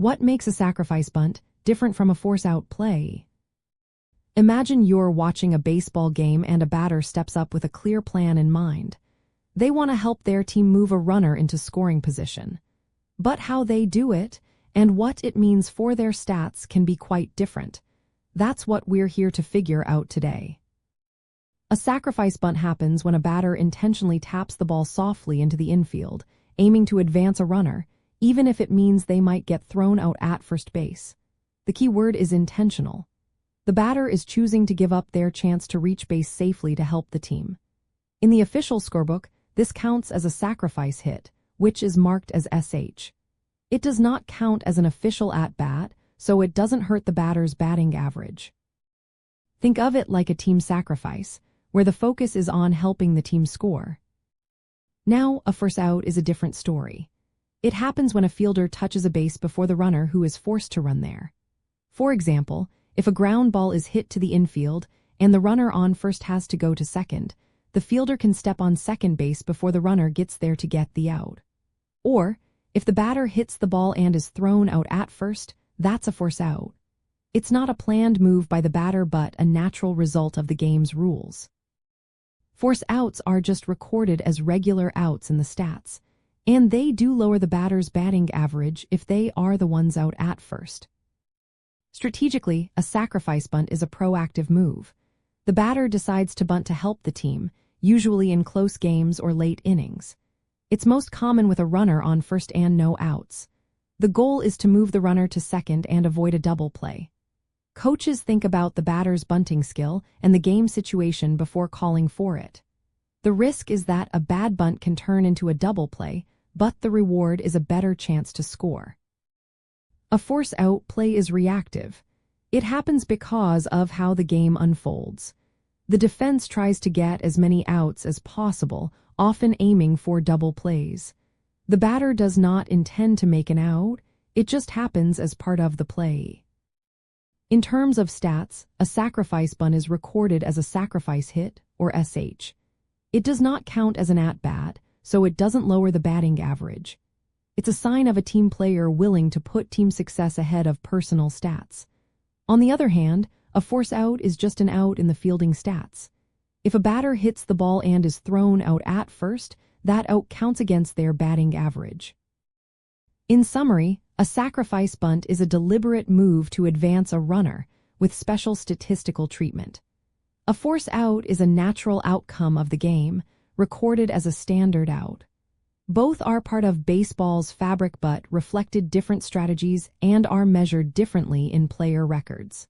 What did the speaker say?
What makes a sacrifice bunt different from a force-out play? Imagine you're watching a baseball game and a batter steps up with a clear plan in mind. They want to help their team move a runner into scoring position. But how they do it and what it means for their stats can be quite different. That's what we're here to figure out today. A sacrifice bunt happens when a batter intentionally taps the ball softly into the infield, aiming to advance a runner, even if it means they might get thrown out at first base. The key word is intentional. The batter is choosing to give up their chance to reach base safely to help the team. In the official scorebook, this counts as a sacrifice hit, which is marked as SH. It does not count as an official at-bat, so it doesn't hurt the batter's batting average. Think of it like a team sacrifice, where the focus is on helping the team score. Now, a force out is a different story. It happens when a fielder touches a base before the runner who is forced to run there. For example, if a ground ball is hit to the infield and the runner on first has to go to second, the fielder can step on second base before the runner gets there to get the out. Or, if the batter hits the ball and is thrown out at first, that's a force out. It's not a planned move by the batter but a natural result of the game's rules. Force outs are just recorded as regular outs in the stats, and they do lower the batter's batting average if they are the ones out at first. Strategically, a sacrifice bunt is a proactive move. The batter decides to bunt to help the team, usually in close games or late innings. It's most common with a runner on first and no outs. The goal is to move the runner to second and avoid a double play. Coaches think about the batter's bunting skill and the game situation before calling for it. The risk is that a bad bunt can turn into a double play, but the reward is a better chance to score. A force-out play is reactive. It happens because of how the game unfolds. The defense tries to get as many outs as possible, often aiming for double plays. The batter does not intend to make an out, it just happens as part of the play. In terms of stats, a sacrifice bunt is recorded as a sacrifice hit, or SH. It does not count as an at-bat, so it doesn't lower the batting average. It's a sign of a team player willing to put team success ahead of personal stats. On the other hand, a force out is just an out in the fielding stats. If a batter hits the ball and is thrown out at first, that out counts against their batting average. In summary, a sacrifice bunt is a deliberate move to advance a runner with special statistical treatment. A force out is a natural outcome of the game, recorded as a standard out. Both are part of baseball's fabric but reflected different strategies and are measured differently in player records.